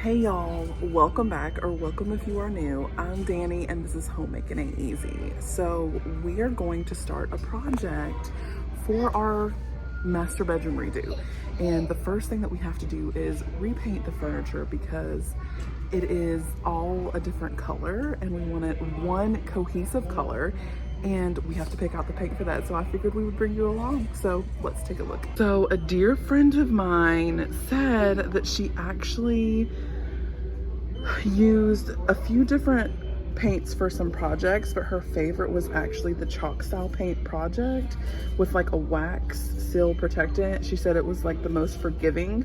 Hey y'all, welcome back, or welcome if you are new. I'm Danny and this is Homemaking Ain't Easy. So we are going to start a project for our master bedroom redo. And the first thing that we have to do is repaint the furniture because it is all a different color and we want it one cohesive color. And we have to pick out the paint for that. So I figured we would bring you along. So let's take a look. So a dear friend of mine said that she actually used a few different paints for some projects, but her favorite was actually the chalk style paint project with like a wax seal protectant. She said it was like the most forgiving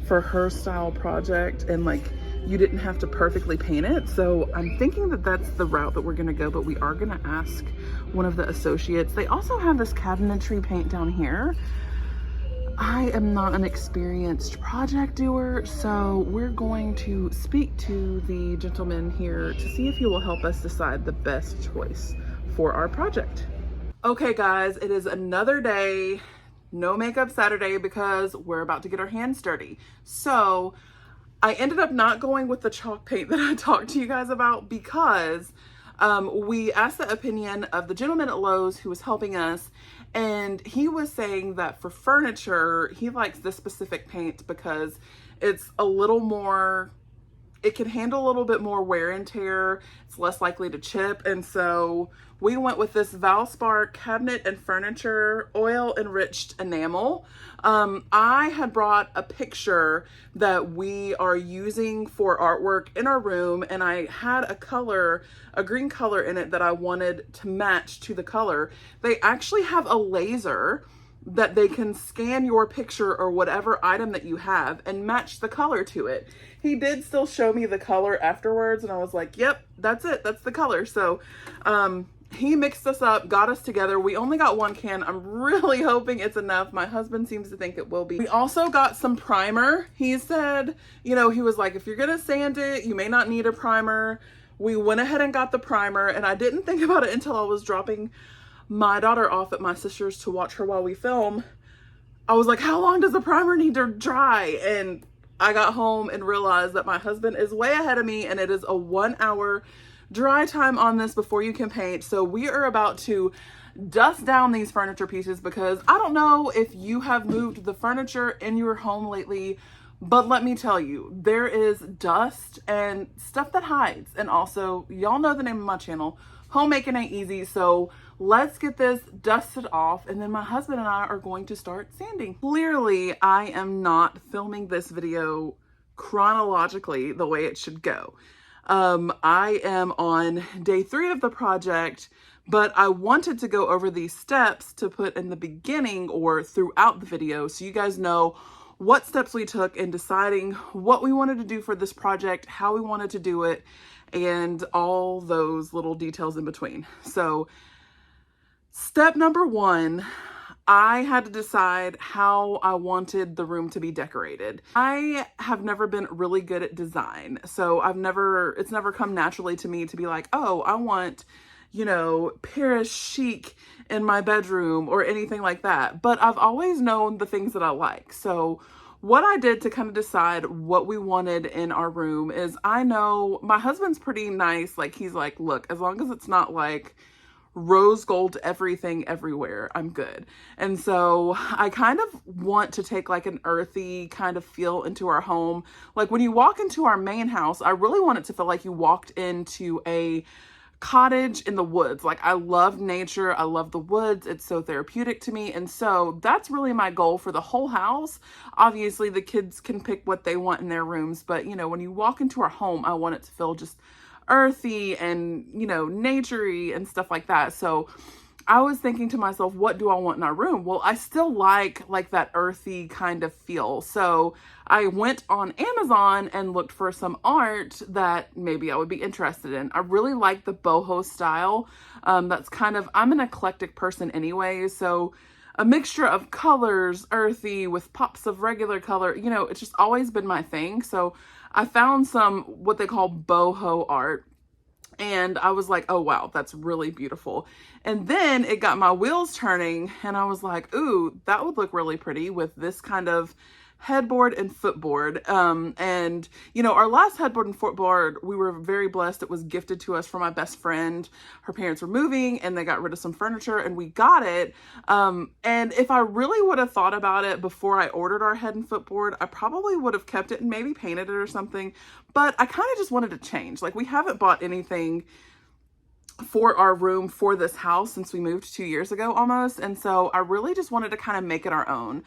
for her style project, and like you didn't have to perfectly paint it. So I'm thinking that that's the route that we're gonna go, but we are gonna ask one of the associates. They also have this cabinetry paint down here. I am not an experienced project doer, so we're going to speak to the gentleman here to see if he will help us decide the best choice for our project. Okay guys, it is another day, no makeup Saturday, because we're about to get our hands dirty. So I ended up not going with the chalk paint that I talked to you guys about because we asked the opinion of the gentleman at Lowe's who was helping us, and he was saying that for furniture, he likes this specific paint because it's a little more, it can handle a little bit more wear and tear. It's less likely to chip. And so we went with this Valspar cabinet and furniture oil enriched enamel. I had brought a picture that we are using for artwork in our room, and I had a color, a green color in it that I wanted to match to the color. They actually have a laser that they can scan your picture or whatever item that you have and match the color to it. He did still show me the color afterwards, and I was like, yep, that's it, that's the color. So he mixed us up, got us together. We only got one can. I'm really hoping it's enough. My husband seems to think it will be. We also got some primer. He said, you know, he was like, if you're gonna sand it, you may not need a primer. We went ahead and got the primer, and I didn't think about it until I was dropping my daughter off at my sister's to watch her while we film. I was like, how long does the primer need to dry? And I got home and realized that my husband is way ahead of me, and it is a 1 hour dry time on this before you can paint. So we are about to dust down these furniture pieces because I don't know if you have moved the furniture in your home lately, but let me tell you, there is dust and stuff that hides. And also, y'all know the name of my channel, Homemaking Ain't Easy. So let's get this dusted off, and then my husband and I are going to start sanding. Clearly, I am not filming this video chronologically the way it should go. I am on day 3 of the project, but I wanted to go over these steps to put in the beginning or throughout the video so you guys know what steps we took in deciding what we wanted to do for this project, how we wanted to do it, and all those little details in between. So step number 1, I had to decide how I wanted the room to be decorated. I have never been really good at design, so it's never come naturally to me to be like, oh, I want, you know, Paris chic in my bedroom or anything like that. But I've always known the things that I like. So what I did to kind of decide what we wanted in our room is, I know my husband's pretty nice. Like, he's like, look, as long as it's not like rose gold everything everywhere, I'm good. And so I kind of want to take like an earthy kind of feel into our home. Like when you walk into our main house, I really want it to feel like you walked into a cottage in the woods. Like, I love nature, I love the woods, it's so therapeutic to me. And so that's really my goal for the whole house. Obviously the kids can pick what they want in their rooms, but you know, when you walk into our home, I want it to feel just earthy and, you know, naturey and stuff like that. So I was thinking to myself, what do I want in our room? Well, I still like that earthy kind of feel. So I went on Amazon and looked for some art that maybe I would be interested in. I really like the boho style. That's kind of, I'm an eclectic person anyway. So a mixture of colors, earthy with pops of regular color, you know, it's just always been my thing. So I found some, what they call boho art, and I was like, oh wow, that's really beautiful. And then it got my wheels turning, and I was like, ooh, that would look really pretty with this kind of headboard and footboard. And you know, our last headboard and footboard, we were very blessed. It was gifted to us from my best friend. Her parents were moving and they got rid of some furniture and we got it. And if I really would have thought about it before I ordered our head and footboard, I probably would have kept it and maybe painted it or something. But I kind of just wanted to change. Like, we haven't bought anything for our room for this house since we moved 2 years ago almost. And so I really just wanted to kind of make it our own,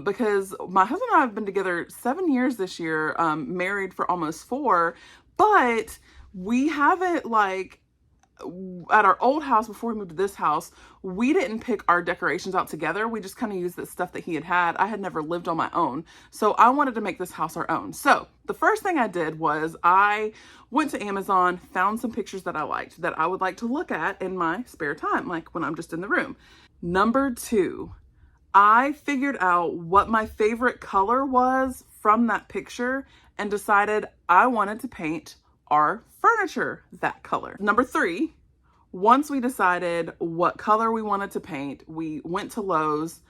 because my husband and I have been together 7 years this year, married for almost 4, but we haven't, like, at our old house before we moved to this house, we didn't pick our decorations out together. We just kind of used the stuff that he had. I had never lived on my own. So I wanted to make this house our own. So the first thing I did was I went to Amazon, found some pictures that I liked that I would like to look at in my spare time, like when I'm just in the room. Number 2, I figured out what my favorite color was from that picture and decided I wanted to paint our furniture that color. Number 3, once we decided what color we wanted to paint, we went to Lowe's,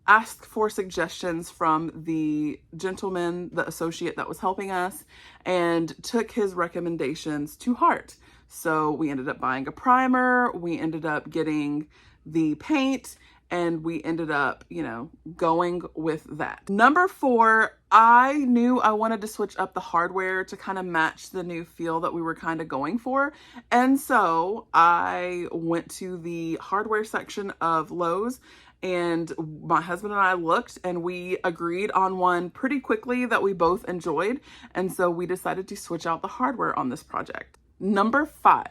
asked for suggestions from the gentleman, the associate that was helping us, and took his recommendations to heart. So we ended up buying a primer, we ended up getting the paint, and we ended up, you know, going with that. Number 4, I knew I wanted to switch up the hardware to kind of match the new feel that we were kind of going for. And so I went to the hardware section of Lowe's, and my husband and I looked and we agreed on one pretty quickly that we both enjoyed. And so we decided to switch out the hardware on this project. Number 5,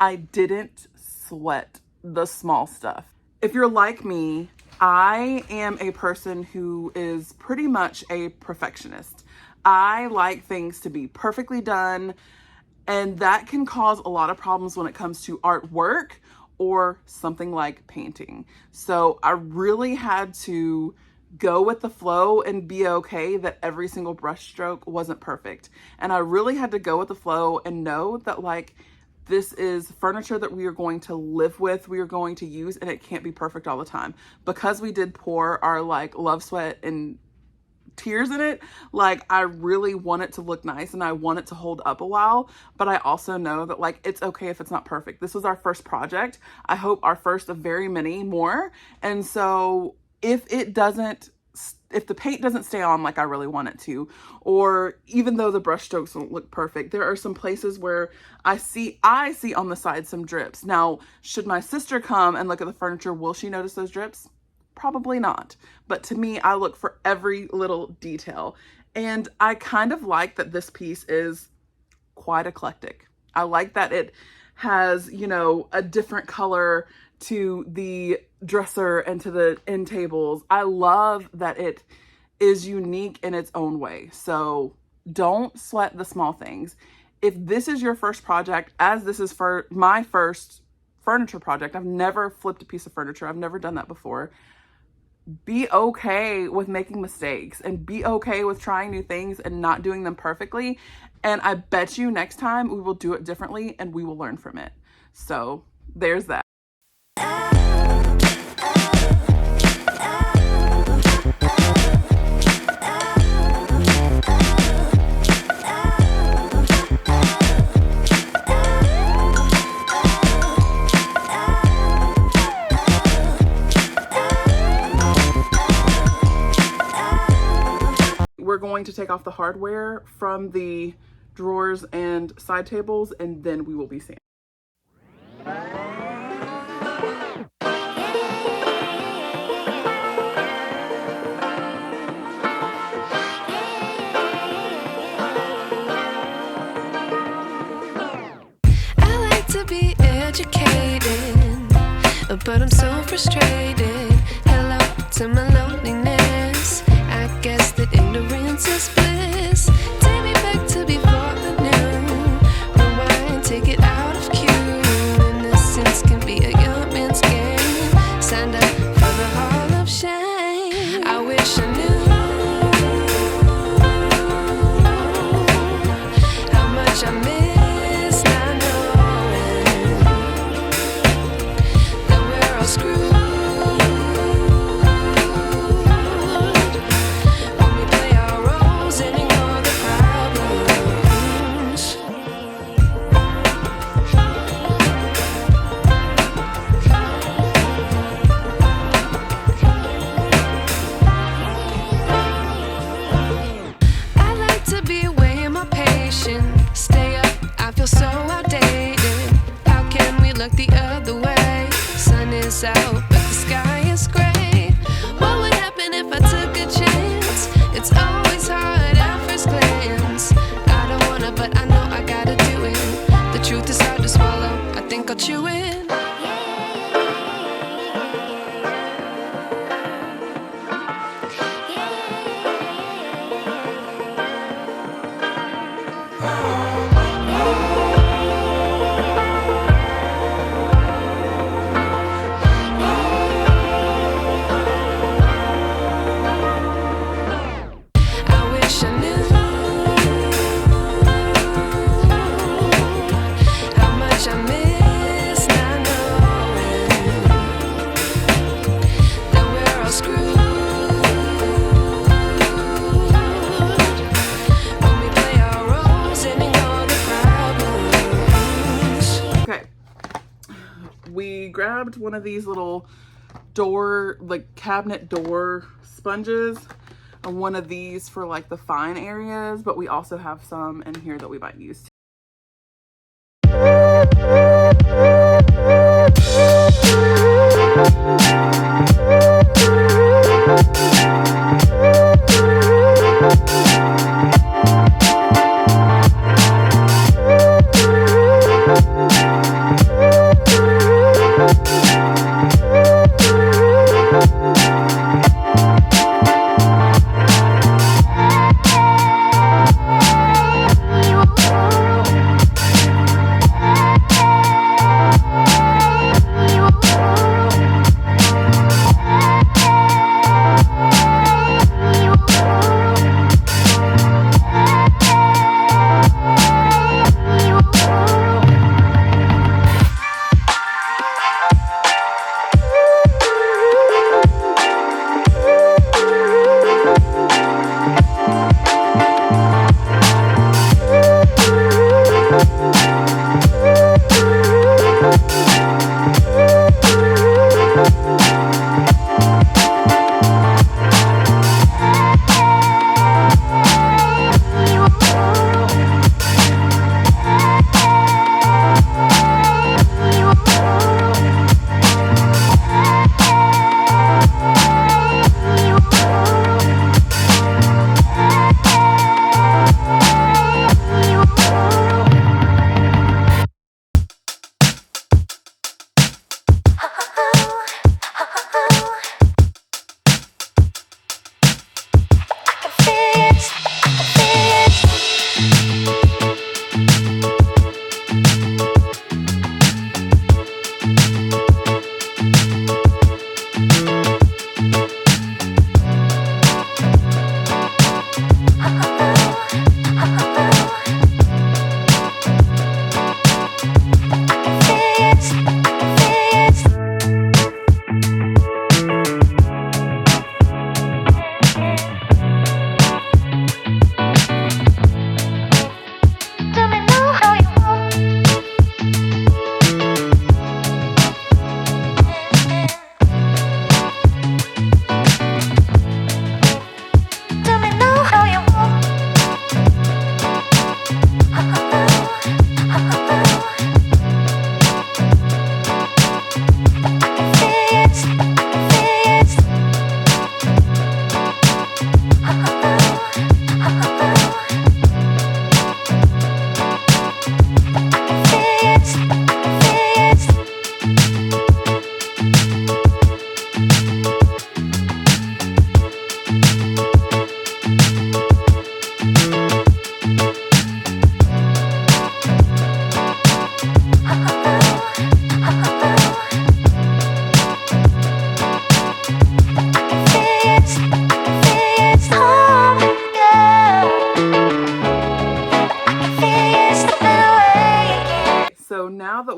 I didn't sweat the small stuff. If you're like me, I am a person who is pretty much a perfectionist. I like things to be perfectly done, and that can cause a lot of problems when it comes to artwork or something like painting. So I really had to go with the flow and be okay that every single brush stroke wasn't perfect. And I really had to go with the flow and know that, like, this is furniture that we are going to live with, we are going to use, and it can't be perfect all the time. Because we did pour our, like, love, sweat, and tears in it, like, I really want it to look nice and I want it to hold up a while, but I also know that, like, it's okay if it's not perfect. This was our first project. I hope our first of very many more. And so if the paint doesn't stay on like I really want it to, or even though the brush strokes don't look perfect, there are some places where I see on the side some drips. Now, should my sister come and look at the furniture, will she notice those drips? Probably not. But to me, I look for every little detail. And I kind of like that this piece is quite eclectic. I like that it has, you know, a different color to the dresser and to the end tables. I love that it is unique in its own way. So don't sweat the small things. If this is your first project, as this is for my first furniture project, I've never flipped a piece of furniture. I've never done that before. Be okay with making mistakes and be okay with trying new things and not doing them perfectly. And I bet you next time we will do it differently and we will learn from it. So there's that. We're going to take off the hardware from the drawers and side tables, and then we will be sanding. I like to be educated, but I'm so frustrated. Hello to my loneliness. I guess that ignorance is bliss. Take me back to before I knew. Rewind, take it out of cue. Innocence can be a young man's game. Signed up for the hall of shame. I wish I knew how much I miss not knowing that we're all screwed. I wish I knew how much I miss not knowing that we're all screwed when we play our roles and ignore the problems. Okay. We grabbed one of these little door, like cabinet door sponges, and one of these for like the fine areas, but we also have some in here that we might use too.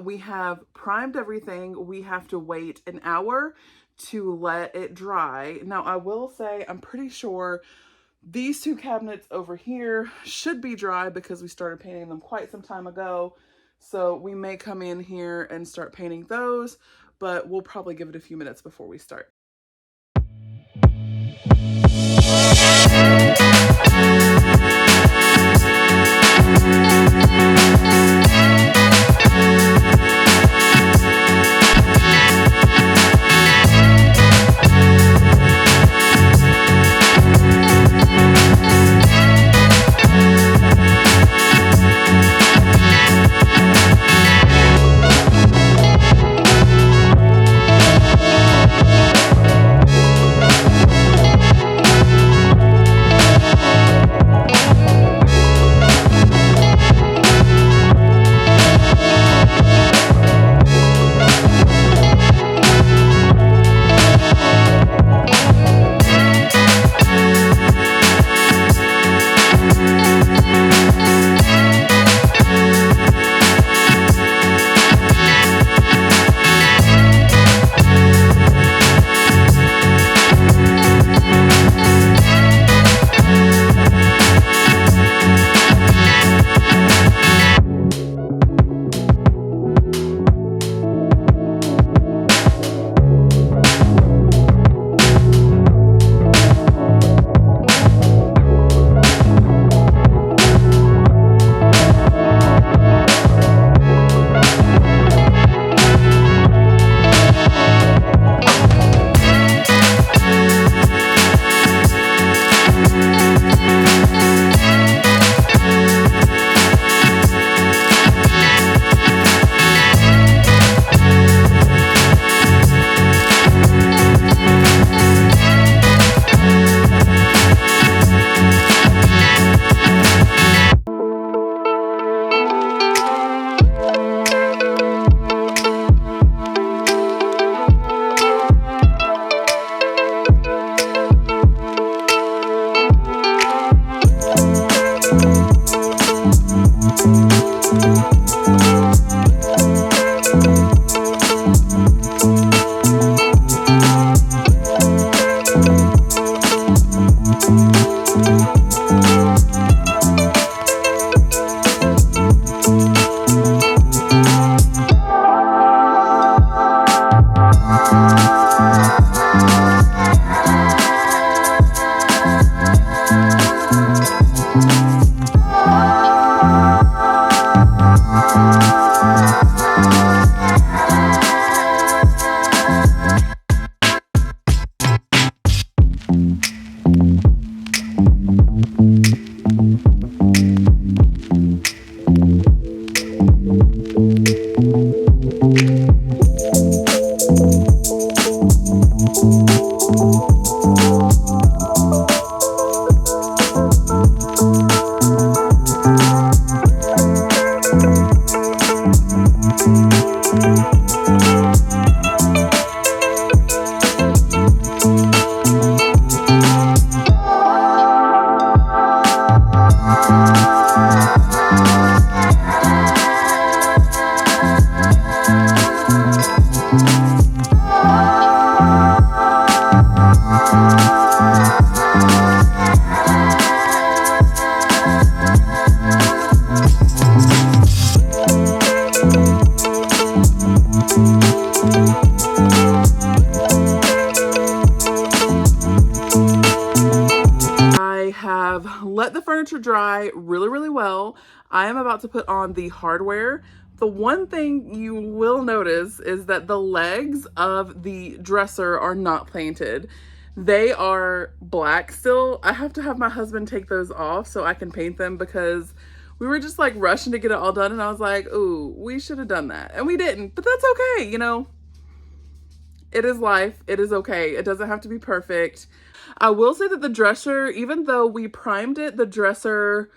We have primed everything. We have to wait an hour to let it dry. Now, I will say, I'm pretty sure these two cabinets over here should be dry because we started painting them quite some time ago. So we may come in here and start painting those, but we'll probably give it a few minutes before we start. Let the furniture dry really well. I am about to put on the hardware. The one thing you will notice is that the legs of the dresser are not painted. They are black still. I have to have my husband take those off so I can paint them, because we were just like rushing to get it all done, and I was like, ooh, we should have done that. And we didn't, but that's okay, you know. It is life. It is okay. It doesn't have to be perfect. I will say that the dresser, even though we primed it, the dresser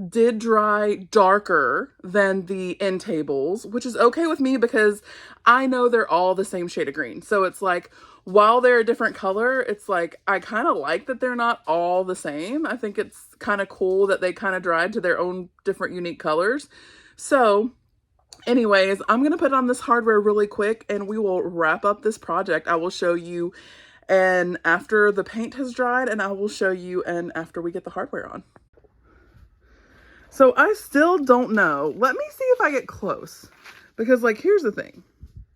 did dry darker than the end tables, which is okay with me because I know they're all the same shade of green. So it's like, while they're a different color, it's like, I kind of like that they're not all the same. I think it's kind of cool that they kind of dried to their own different unique colors. So anyways, I'm going to put on this hardware really quick and we will wrap up this project. I will show you and after the paint has dried, and I will show you and after we get the hardware on. So I still don't know. Let me see if I get close, because like, here's the thing.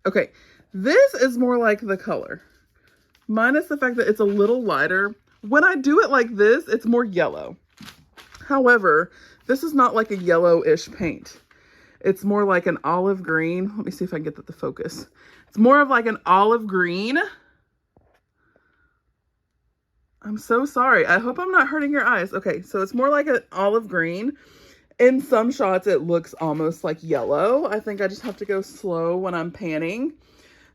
Okay, this is more like the color, minus the fact that it's a little lighter. When I do it like this, it's more yellow. However, this is not like a yellowish paint. It's more like an olive green. Let me see if I can get that to focus. It's more of like an olive green. I'm so sorry. I hope I'm not hurting your eyes. Okay, so it's more like an olive green. In some shots, it looks almost like yellow. I think I just have to go slow when I'm panning.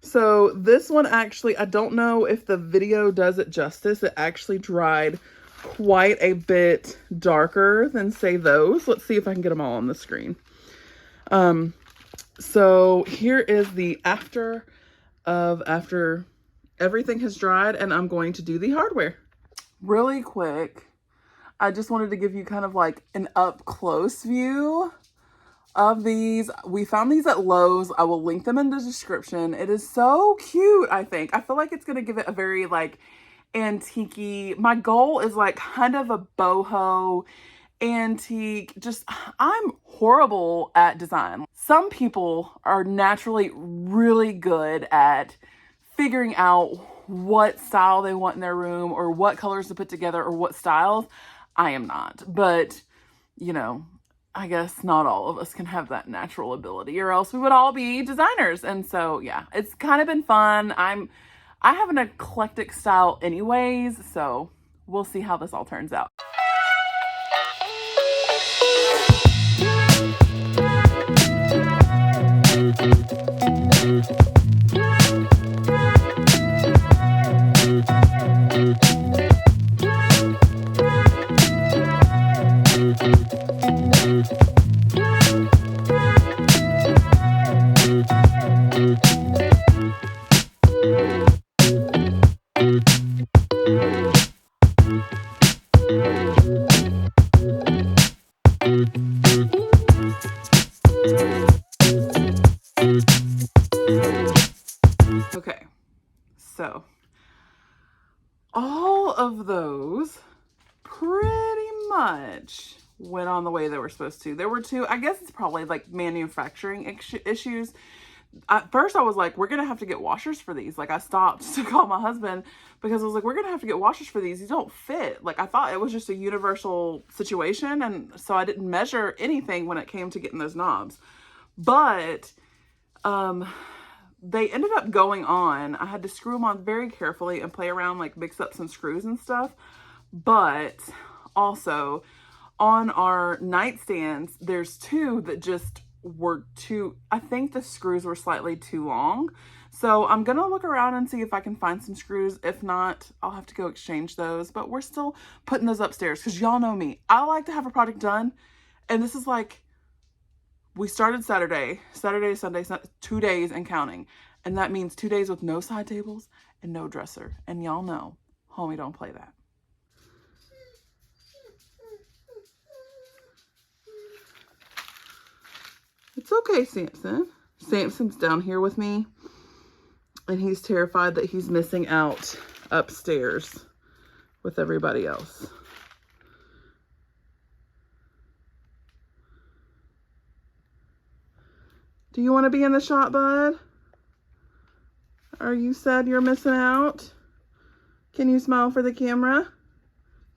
So this one actually, I don't know if the video does it justice. It actually dried quite a bit darker than, say, those. Let's see if I can get them all on the screen. So here is the after everything has dried, and I'm going to do the hardware. Really quick, I just wanted to give you kind of like an up close view of these. We found these at Lowe's. I will link them in the description. It is so cute, I think. I feel like it's going to give it a very like antique-y. My goal is like kind of a boho antique. Just, I'm horrible at design. Some people are naturally really good at figuring out what style they want in their room or what colors to put together or what styles. I am not, but you know, I guess not all of us can have that natural ability, or else we would all be designers. And so yeah, it's kind of been fun. I have an eclectic style anyways, so we'll see how this all turns out. went on the way they were supposed to. There were two, I guess it's probably like manufacturing issues. At first I was like, we're gonna have to get washers for these. Like I stopped to call my husband because I was like, we're gonna have to get washers for these. These don't fit. Like I thought it was just a universal situation, and so I didn't measure anything when it came to getting those knobs. But they ended up going on. I had to screw them on very carefully and play around, like mix up some screws and stuff. But also on our nightstands, there's two that just were too, I think the screws were slightly too long. So I'm gonna look around and see if I can find some screws. If not, I'll have to go exchange those. But we're still putting those upstairs because y'all know me. I like to have a project done. And this is like, we started Saturday, Sunday, 2 days and counting. And that means 2 days with no side tables and no dresser. And y'all know, homie don't play that. It's okay, Samson. Samson's down here with me. And he's terrified that he's missing out upstairs with everybody else. Do you want to be in the shot, bud? Are you sad you're missing out? Can you smile for the camera?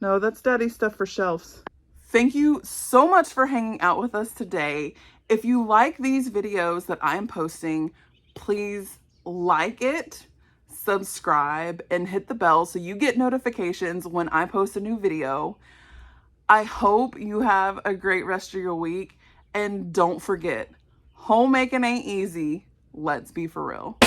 No, that's daddy's stuff for shelves. Thank you so much for hanging out with us today. If you like these videos that I'm posting, please like it, subscribe, and hit the bell so you get notifications when I post a new video. I hope you have a great rest of your week. And don't forget, homemaking ain't easy. Let's be for real.